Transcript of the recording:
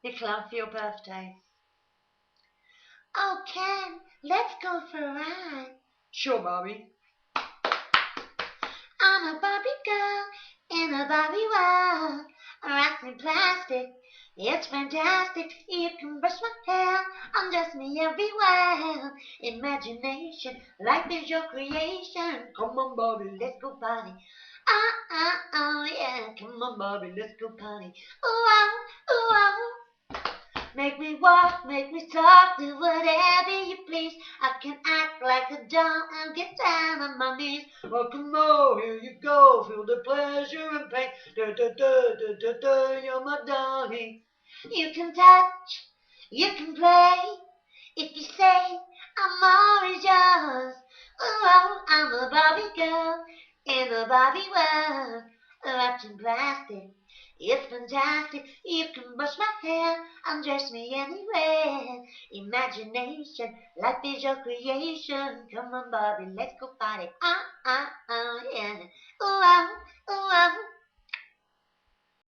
Nicola, for your birthday. Oh, Ken, let's go for a ride. Sure, Barbie. I'm a Barbie girl in a Barbie world. Wrapped in plastic, it's fantastic. You can brush my hair, undress me everywhere. Imagination, life is your creation. Come on, Barbie, let's go party. Oh, yeah. Come on, Barbie, let's go party. Ooh, oh, ooh, oh. Make me walk, make me talk, do whatever you please. I can act like a doll and get down on my knees. Oh, come on, here you go. Feel the pleasure and pain. Da, da, da, da, da, da, you're my darling. You can touch, you can play. If you say I'm always yours. Oh, I'm a Barbie girl in a Barbie world, wrapped in plastic. It's fantastic. You can brush my hair, undress me anywhere. Imagination, life is your creation. Come on, Barbie, let's go party. Yeah.